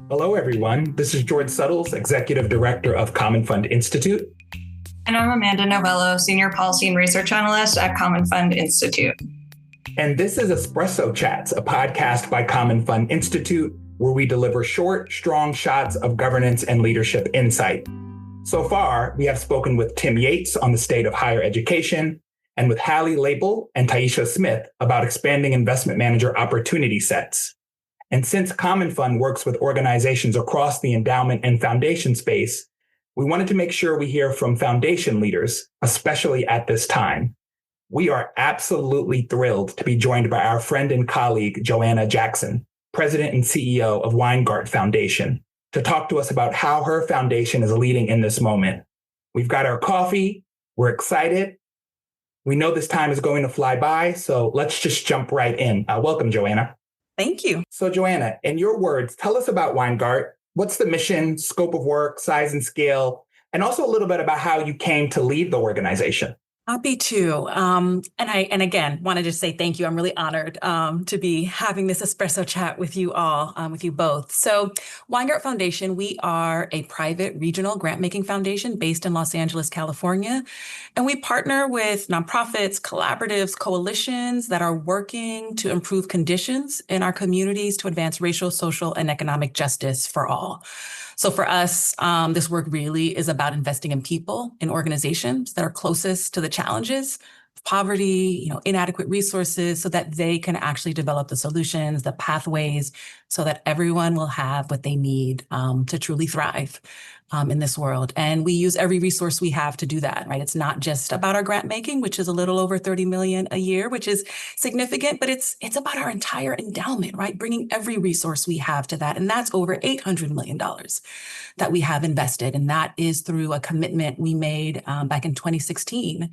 Hello, everyone. This is George Suttles, Executive Director of Commonfund Institute. And I'm Amanda Novello, Senior Policy and Research Analyst at Commonfund Institute. And this is Espresso Chats, a podcast by Commonfund Institute, where we deliver short, strong shots of governance and leadership insight. So far, we have spoken with Tim Yates on the state of higher education, and with Hallie Label and Taisha Smith about expanding investment manager opportunity sets. And since Commonfund works with organizations across the endowment and foundation space, we wanted to make sure we hear from foundation leaders, especially at this time. We are absolutely thrilled to be joined by our friend and colleague, Joanna Jackson, President and CEO of Weingart Foundation, to talk to us about how her foundation is leading in this moment. We've got our coffee. We're excited. We know this time is going to fly by, so let's just jump right in. Welcome, Joanna. Thank you. So Joanna, in your words, tell us about Weingart. What's the mission, scope of work, size and scale, and also a little bit about how you came to lead the organization? Happy to. And again, want to just say thank you. I'm really honored to be having this espresso chat with you all, with you both. So Weingart Foundation, we are a private regional grant-making foundation based in Los Angeles, California. And we partner with nonprofits, collaboratives, coalitions that are working to improve conditions in our communities to advance racial, social, and economic justice for all. So for us, this work really is about investing in people, in organizations that are closest to the challenges of poverty, inadequate resources, so that they can actually develop the solutions, the pathways, so that everyone will have what they need to truly thrive in this world. And we use every resource we have to do that, right? It's not just about our grant making, which is a little over 30 million a year, which is significant, but it's about our entire endowment, right? Bringing every resource we have to that. And that's over $800 million that we have invested. And that is through a commitment we made back in 2016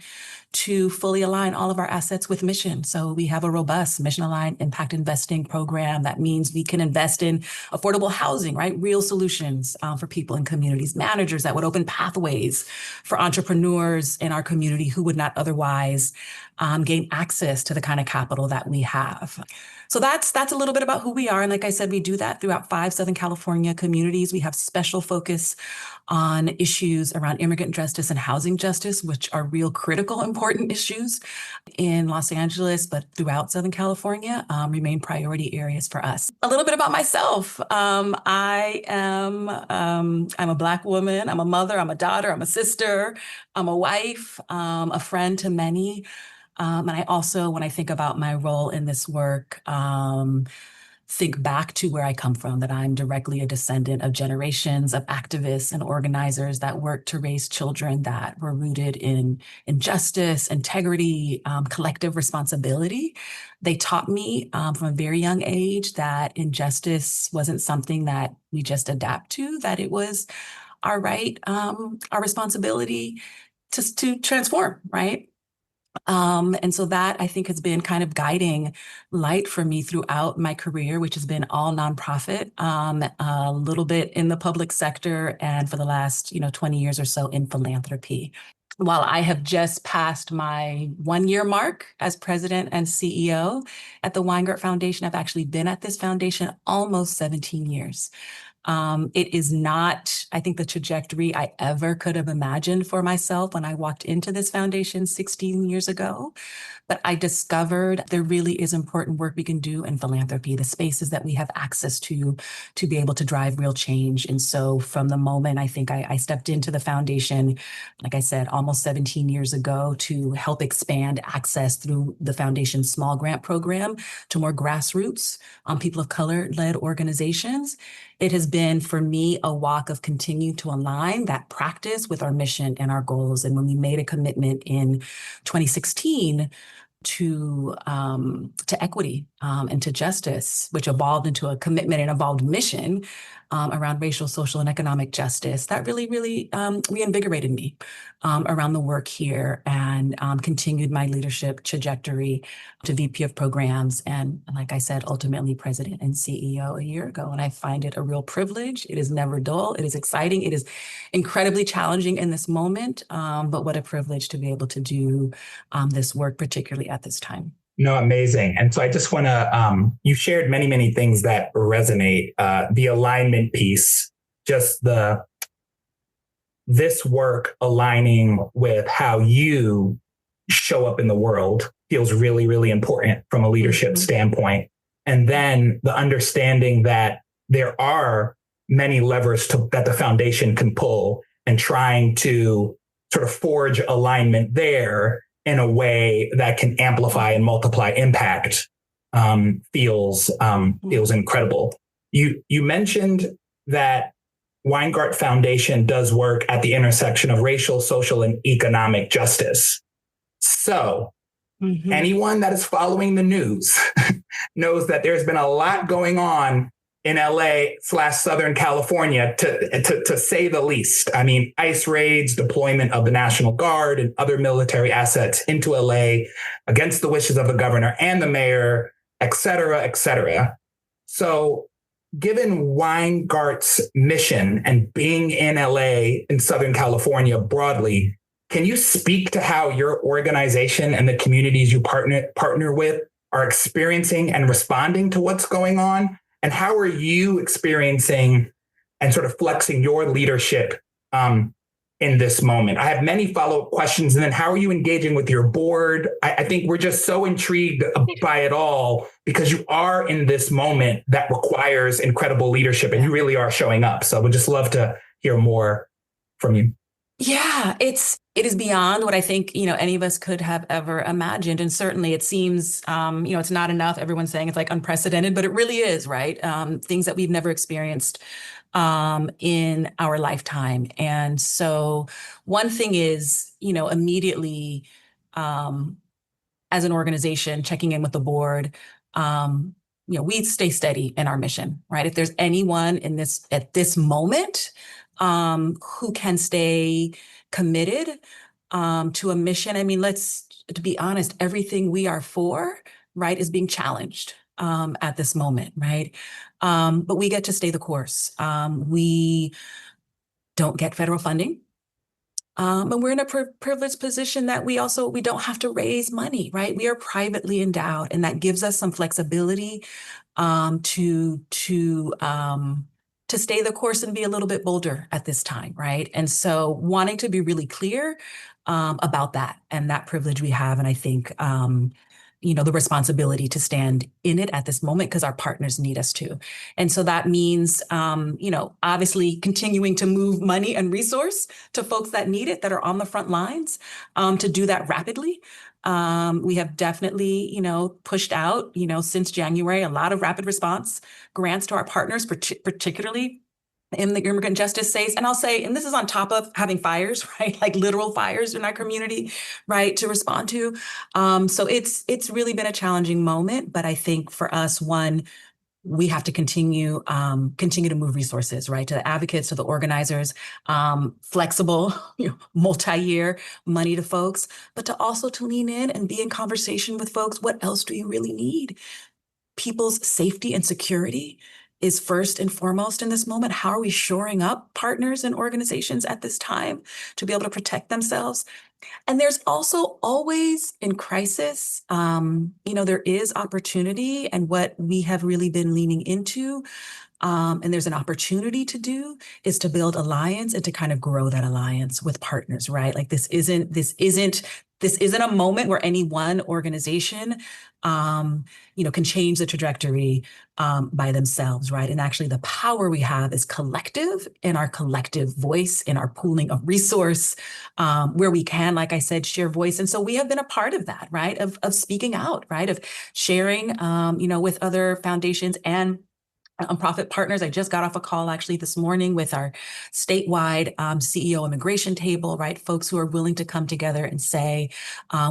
to fully align all of our assets with mission. So we have a robust mission-aligned impact investing program. That means we can invest in affordable housing, right? Real solutions for people and communities, managers that would open pathways for entrepreneurs in our community who would not otherwise gain access to the kind of capital that we have. So that's a little bit about who we are. And like I said, we do that throughout 5 Southern California communities. We have special focus on issues around immigrant justice and housing justice, which are real critical, important issues in Los Angeles, but throughout Southern California remain priority areas for us. A little bit about myself. I'm a Black woman. I'm a mother. I'm a daughter. I'm a sister. I'm a wife, a friend to many. And I also, when I think about my role in this work, think back to where I come from, that I'm directly a descendant of generations of activists and organizers that worked to raise children that were rooted in justice, integrity, collective responsibility. They taught me from a very young age that injustice wasn't something that we just adapt to, that it was our right, our responsibility to transform, right? And so that, I think, has been kind of guiding light for me throughout my career, which has been all nonprofit, a little bit in the public sector, and for the last 20 years or so in philanthropy. While I have just passed my 1-year mark as president and CEO at the Weingart Foundation, I've actually been at this foundation almost 17 years. It is not, I think, the trajectory I ever could have imagined for myself when I walked into this foundation 16 years ago. But I discovered there really is important work we can do in philanthropy, the spaces that we have access to be able to drive real change. And so from the moment I think I stepped into the foundation, like I said, almost 17 years ago, to help expand access through the foundation's small grant program to more grassroots, people of color-led organizations, it has been, for me, a walk of continue to align that practice with our mission and our goals. And when we made a commitment in 2016 to equity and to justice, which evolved into a commitment and evolved mission around racial, social, and economic justice, that really, really reinvigorated me around the work here, and continued my leadership trajectory to VP of programs. And like I said, ultimately president and CEO a year ago. And I find it a real privilege. It is never dull. It is exciting. It is incredibly challenging in this moment. But what a privilege to be able to do this work, particularly at this time. No, amazing. And so I just want to, you shared many, many things that resonate. The alignment piece, just this work aligning with how you show up in the world feels really, really important from a leadership standpoint. And then the understanding that there are many levers that the foundation can pull, and trying to sort of forge alignment there in a way that can amplify and multiply impact feels incredible. You mentioned that Weingart Foundation does work at the intersection of racial, social, and economic justice. So anyone that is following the news knows that there's been a lot going on in LA/Southern California, to say the least. I mean, ICE raids, deployment of the National Guard and other military assets into LA against the wishes of the governor and the mayor, et cetera, et cetera. So given Weingart's mission and being in LA in Southern California broadly, can you speak to how your organization and the communities you partner with are experiencing and responding to what's going on? And how are you experiencing and sort of flexing your leadership in this moment? I have many follow-up questions. And then how are you engaging with your board? I think we're just so intrigued by it all, because you are in this moment that requires incredible leadership, and you really are showing up. So we'd just love to hear more from you. Yeah, it is beyond what I think, any of us could have ever imagined. And certainly it seems, it's not enough. Everyone's saying it's like unprecedented, but it really is, right? Things that we've never experienced in our lifetime. And so one thing is, immediately as an organization, checking in with the board, we stay steady in our mission, right? If there's anyone at this moment who can stay committed to a mission. I mean, to be honest, everything we are for, right, is being challenged at this moment, right? But we get to stay the course. We don't get federal funding. And we're in a privileged position that we don't have to raise money, right? We are privately endowed, and that gives us some flexibility to stay the course and be a little bit bolder at this time, right? And so wanting to be really clear about that and that privilege we have. And I think, the responsibility to stand in it at this moment, because our partners need us to. And so that means, obviously continuing to move money and resource to folks that need it, that are on the front lines, to do that rapidly. We have definitely, pushed out, since January, a lot of rapid response grants to our partners, particularly in the immigrant justice space. And I'll say, and this is on top of having fires, right? Like literal fires in our community, right? To respond to. So it's really been a challenging moment, but I think for us, one, we have to continue to move resources, right? To the advocates, to the organizers, flexible, multi-year money to folks, but to lean in and be in conversation with folks. What else do you really need? People's safety and security is first and foremost in this moment. How are we shoring up partners and organizations at this time to be able to protect themselves? And there's also always in crisis, there is opportunity, and what we have really been leaning into, and there's an opportunity to do, is to build alliance and to kind of grow that alliance with partners, right? Like this isn't a moment where any one organization, can change the trajectory by themselves, right? And actually the power we have is collective, in our collective voice, in our pooling of resource, where we can, like I said, share voice. And so we have been a part of that, right? Of speaking out, right? Of sharing, with other foundations and nonprofit partners. I just got off a call actually this morning with our statewide CEO immigration table, right? Folks who are willing to come together and say,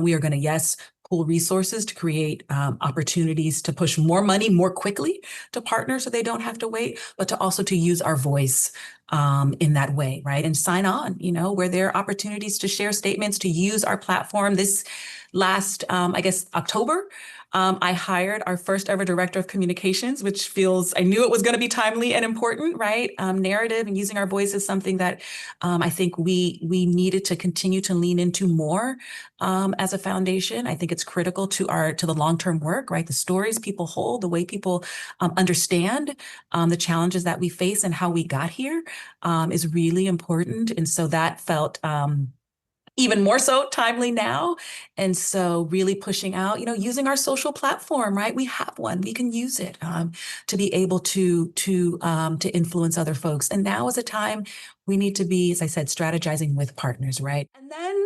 we are going to, yes, pool resources to create opportunities to push more money more quickly to partners so they don't have to wait, but to also to use our voice in that way, right? And sign on, where there are opportunities to share statements, to use our platform. This last, October, I hired our first ever director of communications, which I knew it was going to be timely and important, right? Narrative and using our voice is something that I think we needed to continue to lean into more as a foundation. I think it's critical to the long-term work, right? The stories people hold, the way people understand the challenges that we face and how we got here is really important. And so that felt even more so timely now. And so really pushing out, using our social platform, right? We have one, we can use it to be able to influence other folks. And now is a time we need to be, as I said, strategizing with partners, right? And then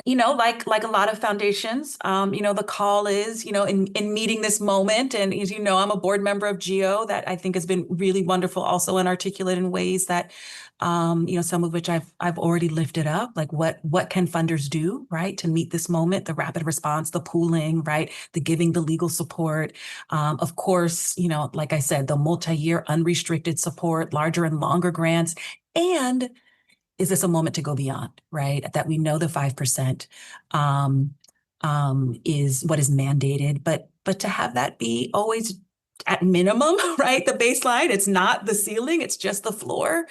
like a lot of foundations, the call is, in meeting this moment. And as you know, I'm a board member of GEO that I think has been really wonderful also and articulate in ways that, some of which I've already lifted up, like what can funders do, right, to meet this moment, the rapid response, the pooling, right, the giving, the legal support. Of course, like I said, the multi-year unrestricted support, larger and longer grants, and is this a moment to go beyond, right? That we know the 5% is what is mandated, but to have that be always at minimum, right? The baseline, it's not the ceiling, it's just the floor.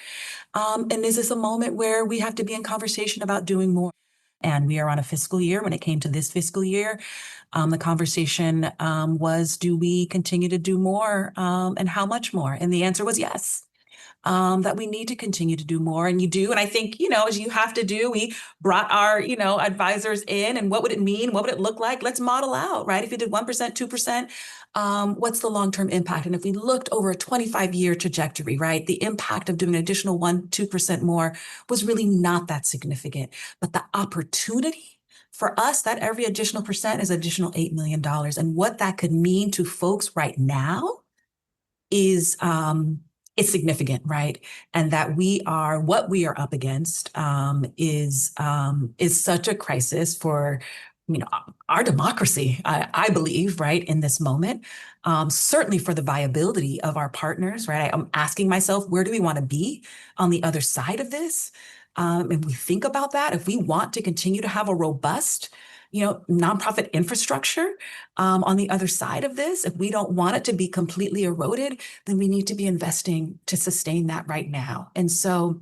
And is this a moment where we have to be in conversation about doing more? And we are on a fiscal year. When it came to this fiscal year, the conversation was, do we continue to do more and how much more? And the answer was yes. That we need to continue to do more. And you do. And I think, as you have to do, we brought our, advisors in, and what would it mean? What would it look like? Let's model out, right? If you did 1%, 2%, what's the long-term impact? And if we looked over a 25-year trajectory, right, the impact of doing an additional 1%, 2% more was really not that significant. But the opportunity for us, that every additional percent is additional $8 million. And what that could mean to folks right now is significant, right? And that what we are up against is such a crisis for, our democracy, I believe, right, in this moment. Certainly for the viability of our partners, right? I'm asking myself, where do we want to be on the other side of this? And we think about that, if we want to continue to have a robust nonprofit infrastructure on the other side of this, if we don't want it to be completely eroded, then we need to be investing to sustain that right now. And so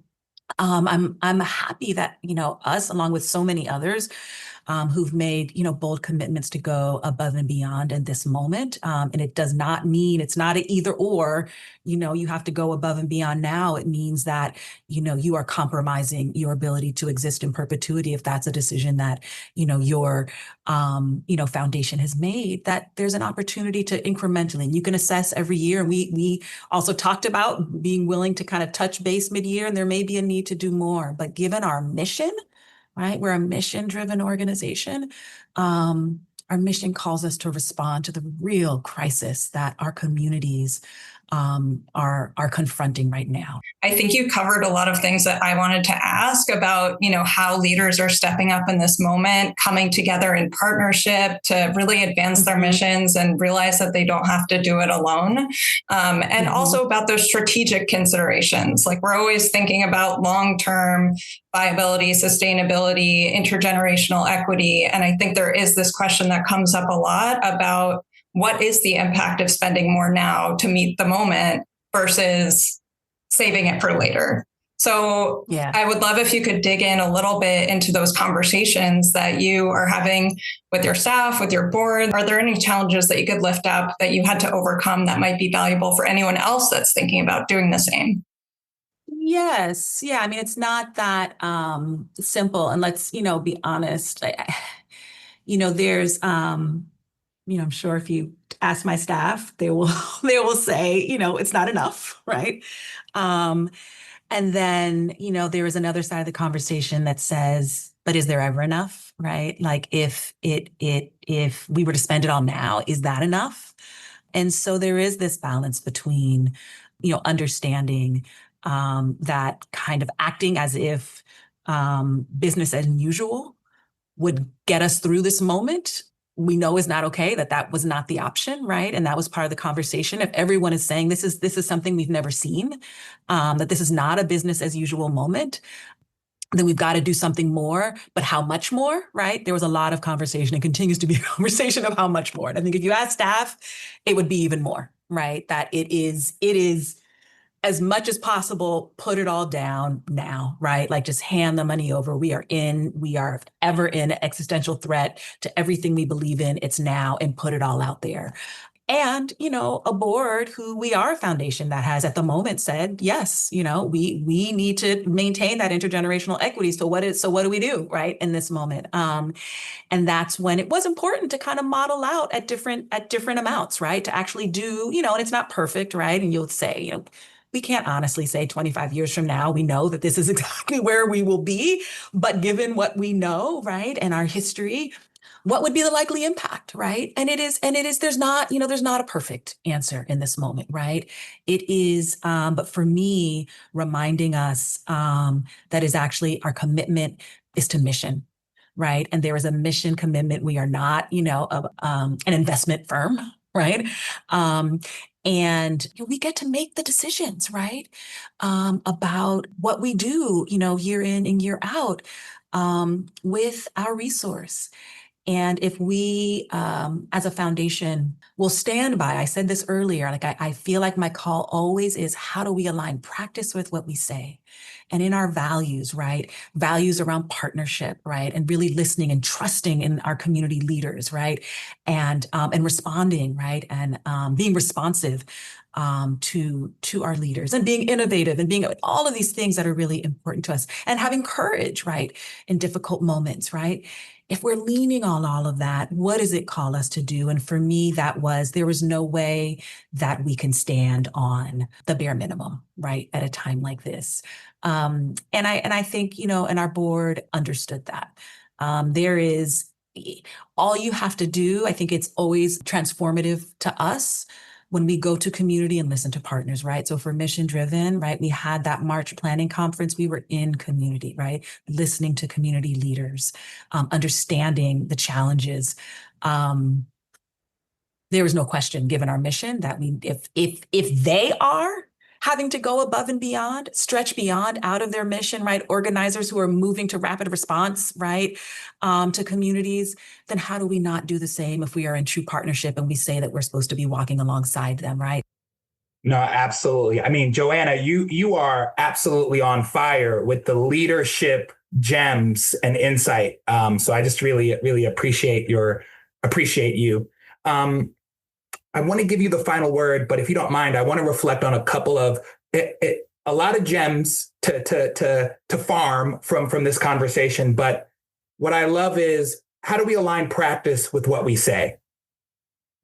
I'm happy that, us, along with so many others, who've made, bold commitments to go above and beyond in this moment. And it does not mean it's not an either or, you have to go above and beyond now. It means that, you are compromising your ability to exist in perpetuity if that's a decision that, your, foundation has made, that there's an opportunity to incrementally, and you can assess every year. And we also talked about being willing to kind of touch base mid-year, and there may be a need to do more. But given our mission, right? We're a mission-driven organization. Our mission calls us to respond to the real crisis that our communities are confronting right now. I think you covered a lot of things that I wanted to ask about, how leaders are stepping up in this moment, coming together in partnership to really advance their missions and realize that they don't have to do it alone. And also about those strategic considerations. Like, we're always thinking about long-term viability, sustainability, intergenerational equity. And I think there is this question that comes up a lot about, what is the impact of spending more now to meet the moment versus saving it for later? So I would love if you could dig in a little bit into those conversations that you are having with your staff, with your board. Are there any challenges that you could lift up that you had to overcome that might be valuable for anyone else that's thinking about doing the same? Yes. Yeah. I mean, it's not that simple. And let's, be honest. There's I'm sure if you ask my staff, they will say, it's not enough, right? And then, there is another side of the conversation that says, but is there ever enough, right? Like, if we were to spend it all now, is that enough? And so there is this balance between, understanding that kind of acting as if business as usual would get us through this moment, we know is not okay, that was not the option, right? And that was part of the conversation. If everyone is saying this is something we've never seen, that this is not a business as usual moment, then we've got to do something more, but how much more, right? There was a lot of conversation and continues to be a conversation of how much more. And I think if you ask staff, it would be even more, right? That it is as much as possible, put it all down now, right? Like just hand the money over. We are ever in existential threat to everything we believe in. It's now, and put it all out there. And, a board who we are a foundation that has at the moment said, yes, we need to maintain that intergenerational equity. So what do we do, right, in this moment? And that's when it was important to kind of model out at different amounts, right? To actually do, and it's not perfect, right? And you'll say, we can't honestly say 25 years from now, we know that this is exactly where we will be. But given what we know, right, and our history, what would be the likely impact, right? And it is, there's not a perfect answer in this moment, right? It is, but for me, reminding us that is actually our commitment is to mission, right? And there is a mission commitment. We are not, an investment firm, right? And we get to make the decisions, right? About what we do, year in and year out with our resource. And if we, as a foundation, will stand by, I said this earlier, like I feel like my call always is, how do we align practice with what we say? And in our values, right? Values around partnership, right? And really listening and trusting in our community leaders, right? And responding, right? And being responsive to our leaders, and being innovative, and being all of these things that are really important to us, and having courage, right? In difficult moments, right? If we're leaning on all of that, what does it call us to do? And for me, there was no way that we can stand on the bare minimum, right, at a time like this. And I think, and our board understood that. There is all you have to do. I think it's always transformative to us when we go to community and listen to partners, right? So for Mission Driven, right, we had that March planning conference. We were in community, right? Listening to community leaders, understanding the challenges. There was no question, given our mission, that if they are having to go above and beyond, stretch beyond out of their mission, right? Organizers who are moving to rapid response, right? To communities, then how do we not do the same if we are in true partnership and we say that we're supposed to be walking alongside them, right? No, absolutely. I mean, Joanna, you are absolutely on fire with the leadership gems and insight. So I just really appreciate you. I want to give you the final word, but if you don't mind, I want to reflect on a couple of a lot of gems to farm from this conversation. But what I love is, how do we align practice with what we say?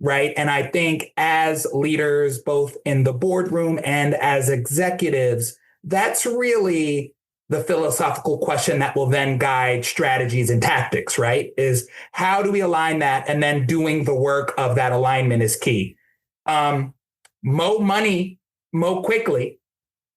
Right. And I think as leaders, both in the boardroom and as executives, that's really the philosophical question that will then guide strategies and tactics, right? Is how do we align that? And then doing the work of that alignment is key. Mo money, mo quickly.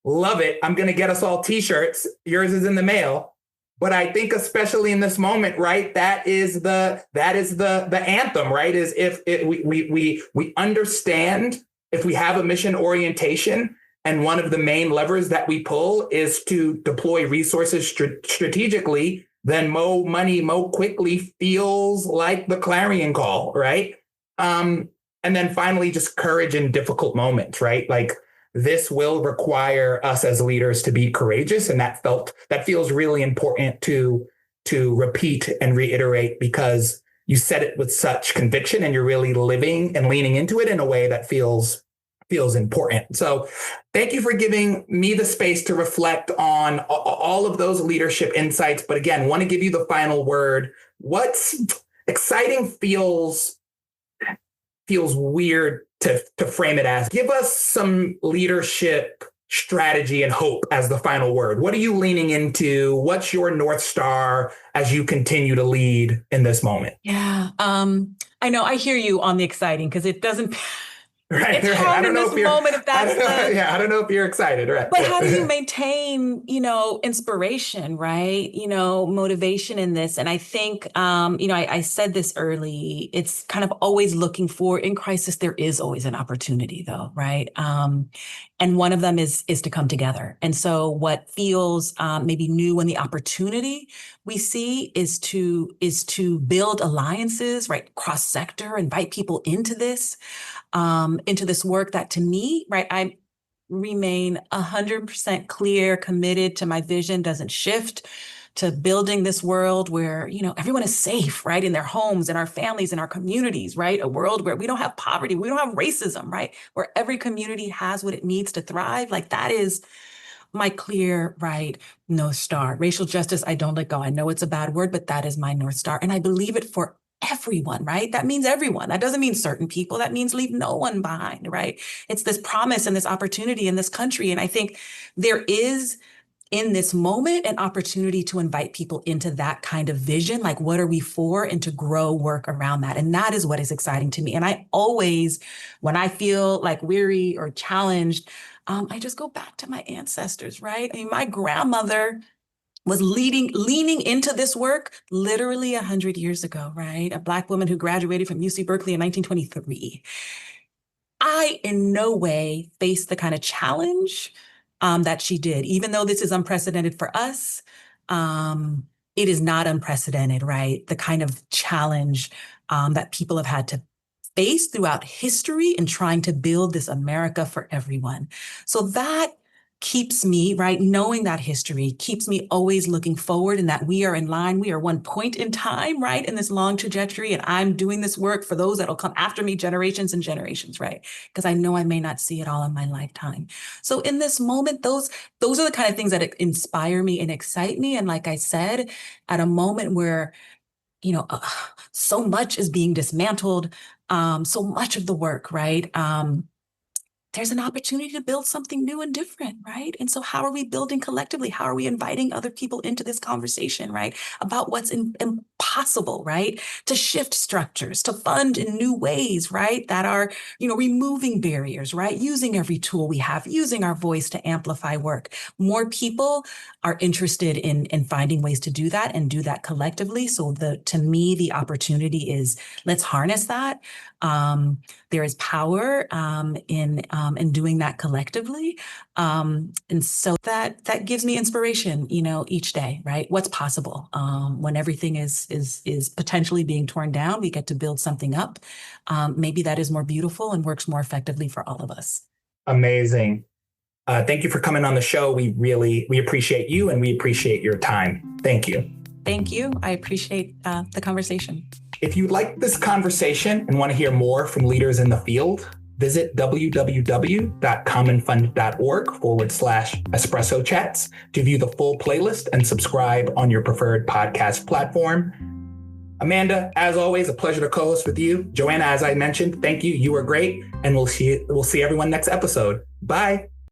Love it. I'm going to get us all t-shirts. Yours is in the mail. But I think especially in this moment, right, that is the anthem, right? Is if we understand, if we have a mission orientation, and one of the main levers that we pull is to deploy resources strategically, then mo money, mo quickly feels like the clarion call, right? And then finally, just courage in difficult moments, right? Like, this will require us as leaders to be courageous. And that feels really important to repeat and reiterate, because you said it with such conviction and you're really living and leaning into it in a way that feels important. So thank you for giving me the space to reflect on all of those leadership insights. But again, want to give you the final word. What's exciting feels weird to frame it as. Give us some leadership strategy and hope as the final word. What are you leaning into? What's your North Star as you continue to lead in this moment? Yeah. I know I hear you on the exciting, because it doesn't Right. It's Right. hard in this moment if I that's don't know. the. Yeah. I don't know if you're excited. Right. But how do you maintain, inspiration, right? Motivation in this. And I think, I said this early, it's kind of always looking for in crisis, there is always an opportunity though, right? And one of them is to come together. And so what feels maybe new and the opportunity we see is to build alliances, right? Cross sector, invite people into this work that to me, right? I remain 100% clear, committed to my vision, doesn't shift, to building this world where, everyone is safe, right? In their homes, in our families, in our communities, right? A world where we don't have poverty, we don't have racism, right? Where every community has what it needs to thrive. Like that is my clear, right, North Star. Racial justice, I don't let go. I know it's a bad word, but that is my North Star. And I believe it for everyone, right? That means everyone. That doesn't mean certain people. That means leave no one behind, right? It's this promise and this opportunity in this country. And I think there is in this moment an opportunity to invite people into that kind of vision. Like, what are we for? And to grow work around that. And that is what is exciting to me. And I always, when I feel like weary or challenged, I just go back to my ancestors, right? I mean, my grandmother was leaning into this work literally 100 years ago, right? A Black woman who graduated from UC Berkeley in 1923. I in no way faced the kind of challenge that she did, even though this is unprecedented for us. It is not unprecedented, right? The kind of challenge that people have had to face throughout history in trying to build this America for everyone. So that keeps me, right, knowing that history keeps me always looking forward and that we are in line. We are one point in time, right, in this long trajectory. And I'm doing this work for those that'll come after me, generations and generations, right? Because I know I may not see it all in my lifetime. So in this moment, those are the kind of things that inspire me and excite me. And like I said, at a moment where so much is being dismantled, so much of the work, right? There's an opportunity to build something new and different, right? And so how are we building collectively? How are we inviting other people into this conversation, right? About what's impossible, right? To shift structures, to fund in new ways, right? That are, removing barriers, right? Using every tool we have, using our voice to amplify work. More people are interested in finding ways to do that and do that collectively. So to me, the opportunity is let's harness that. There is power in doing that collectively. And so that gives me inspiration, each day, right? What's possible when everything is potentially being torn down, we get to build something up. Maybe that is more beautiful and works more effectively for all of us. Amazing. Thank you for coming on the show. We appreciate you and we appreciate your time. Thank you. Thank you. I appreciate the conversation. If you like this conversation and want to hear more from leaders in the field, visit www.commonfund.org/Espresso Chats to view the full playlist and subscribe on your preferred podcast platform. Amanda, as always, a pleasure to co-host with you. Joanna, as I mentioned, thank you. You were great. And we'll see everyone next episode. Bye.